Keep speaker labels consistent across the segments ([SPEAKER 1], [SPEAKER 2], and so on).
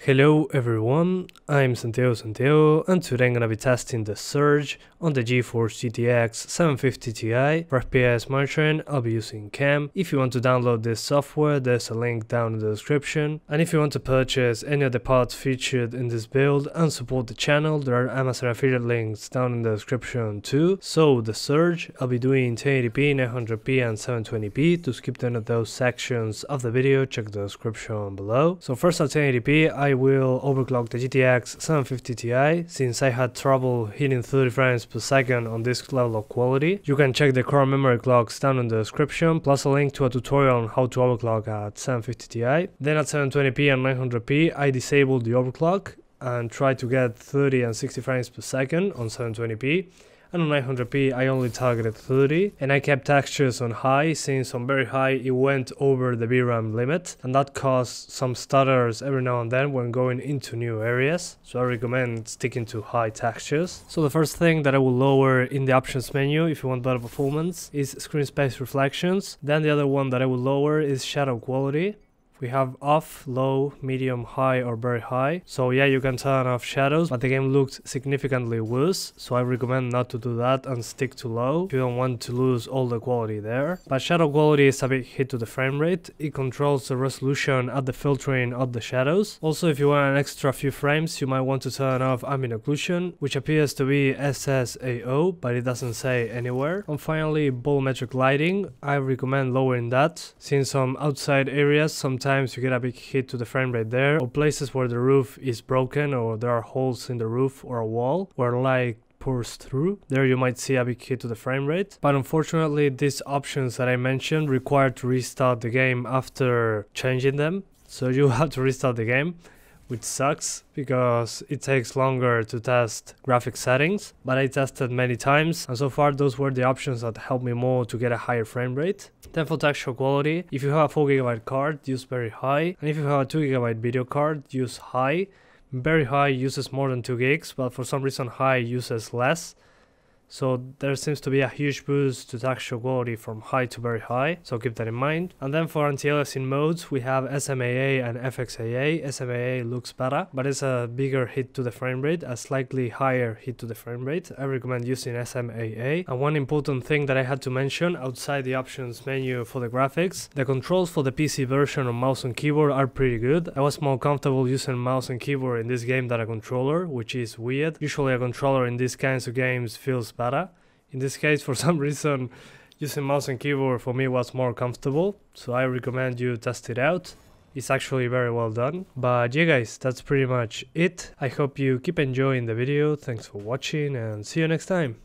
[SPEAKER 1] Hello everyone, I'm Santiago, and today I'm gonna be testing the Surge on the Geforce GTX 750 Ti. For FPS monitoring, I'll be using CAM. If you want to download this software, there's a link down in the description. And if you want to purchase any of the parts featured in this build and support the channel, there are Amazon affiliate links down in the description too. So the Surge, I'll be doing 1080p, 900p and 720p. To skip any of those sections of the video, check the description below. So first at 1080p, I will overclock the GTX 750 Ti since I had trouble hitting 30 frames per second on this level of quality. You can check the core memory clocks down in the description, plus a link to a tutorial on how to overclock at 750 Ti. Then at 720p and 900p, I disabled the overclock and tried to get 30 and 60 frames per second on 720p. And on 900p I only targeted 30, and I kept textures on high since on very high it went over the VRAM limit, and that caused some stutters every now and then when going into new areas, so I recommend sticking to high textures. So the first thing that I will lower in the options menu if you want better performance is screen space reflections. Then the other one that I will lower is shadow quality. We have off, low, medium, high or very high. So yeah, you can turn off shadows, but the game looked significantly worse, so I recommend not to do that and stick to low if you don't want to lose all the quality there. But shadow quality is a big hit to the frame rate. It controls the resolution at the filtering of the shadows. Also, if you want an extra few frames, you might want to turn off ambient occlusion, which appears to be SSAO, but it doesn't say anywhere. And finally, volumetric lighting. I recommend lowering that, since on outside areas sometimes you get a big hit to the frame rate there, or places where the roof is broken or there are holes in the roof or a wall where light pours through. There you might see a big hit to the frame rate. But unfortunately, these options that I mentioned require to restart the game after changing them, so you have to restart the game, which sucks because it takes longer to test graphic settings, but I tested many times and so far those were the options that helped me more to get a higher frame rate. Then for texture quality, if you have a 4GB card, use very high, and if you have a 2GB video card, use high. Very high uses more than 2 gigs, but for some reason high uses less. So there seems to be a huge boost to texture quality from high to very high, so keep that in mind. And then for anti-aliasing modes, we have SMAA and FXAA. SMAA looks better, but it's a bigger hit to the frame rate, a slightly higher hit to the frame rate. I recommend using SMAA. And one important thing that I had to mention outside the options menu for the graphics, the controls for the PC version of mouse and keyboard are pretty good. I was more comfortable using mouse and keyboard in this game than a controller, which is weird. Usually a controller in these kinds of games feels better. In this case, for some reason, using mouse and keyboard for me was more comfortable, so I recommend you test it out. It's actually very well done. But yeah guys, that's pretty much it. I hope you keep enjoying the video. Thanks for watching and see you next time.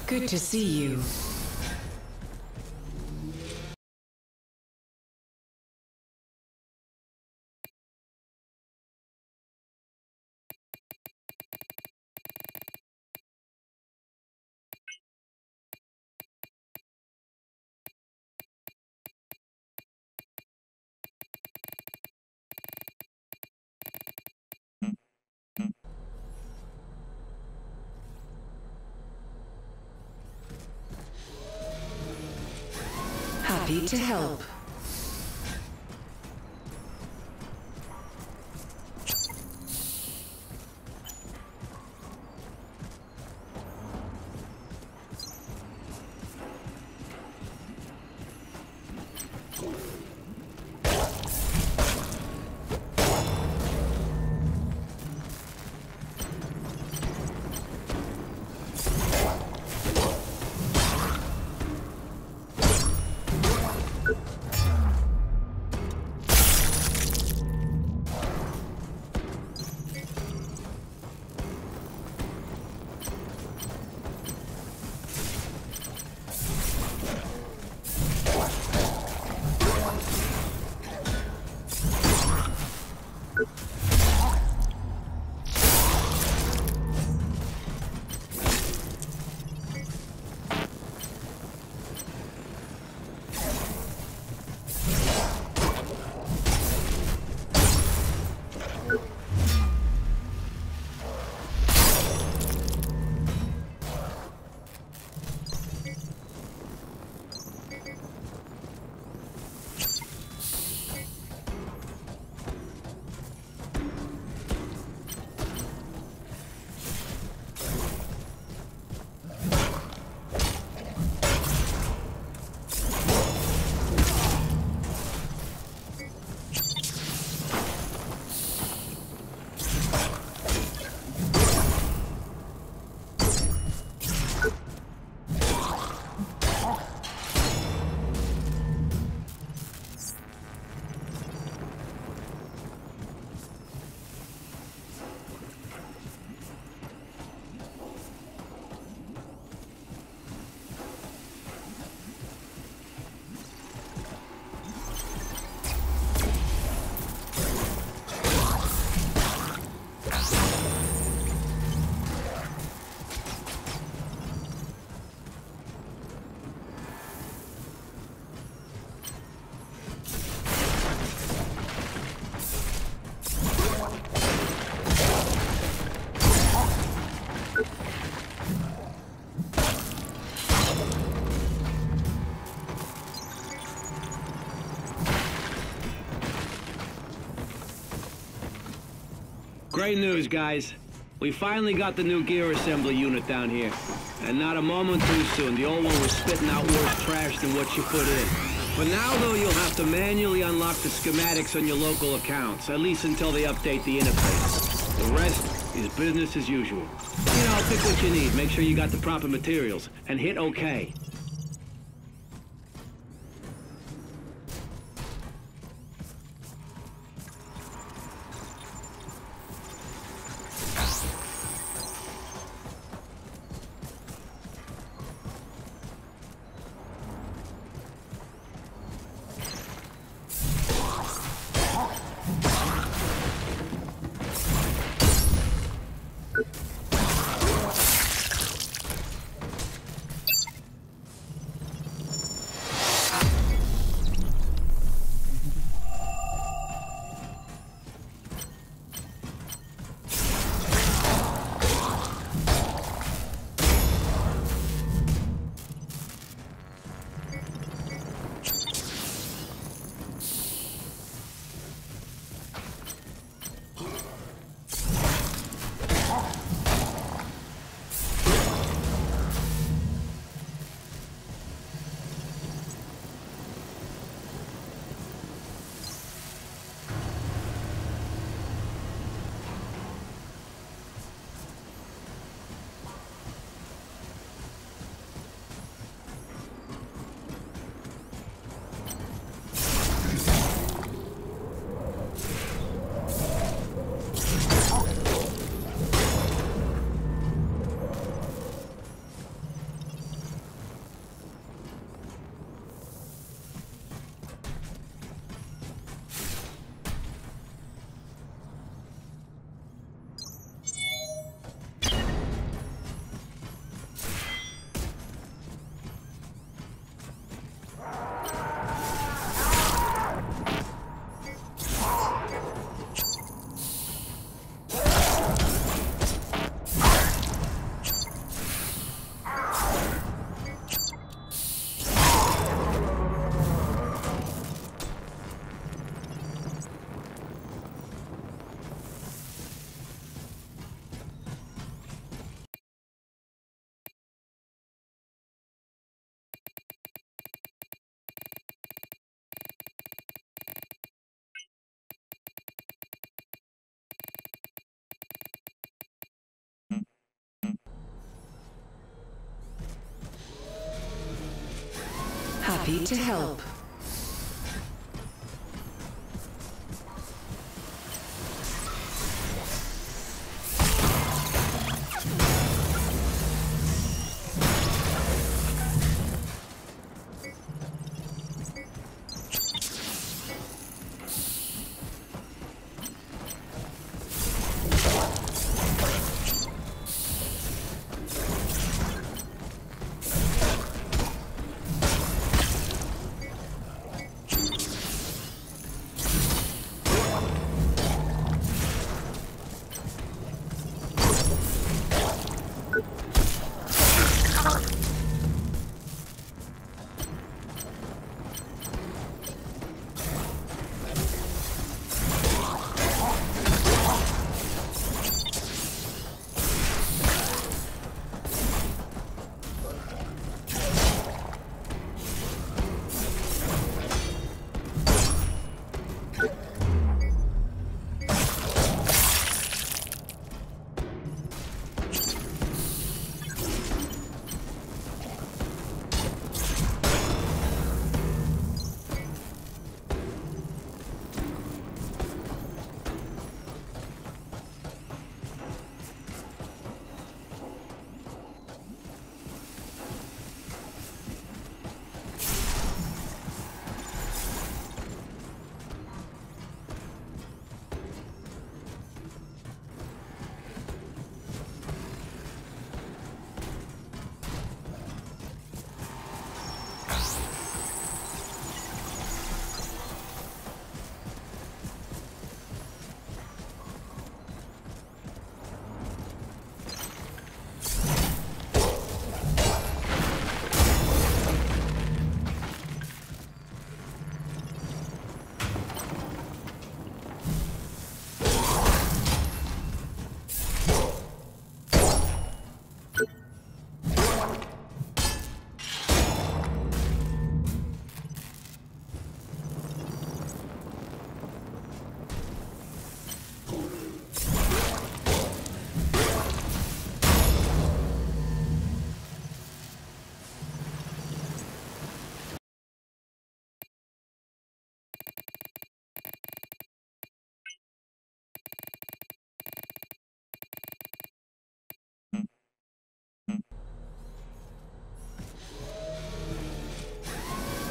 [SPEAKER 2] Good to see you. Happy to help.
[SPEAKER 3] Great news, guys. We finally got the new gear assembly unit down here. And not a moment too soon. The old one was spitting out worse trash than what you put in. For now, though, you'll have to manually unlock the schematics on your local accounts, at least until they update the interface. The rest is business as usual. You know, pick what you need, make sure you got the proper materials, and hit OK.
[SPEAKER 2] Happy to help.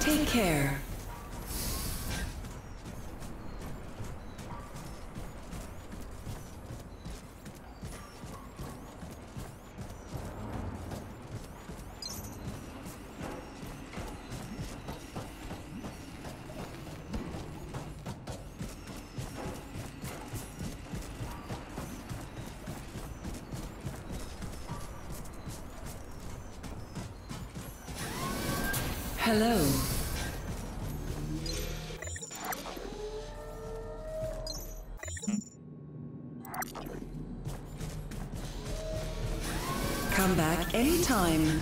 [SPEAKER 2] Take care. Hello. Come back anytime.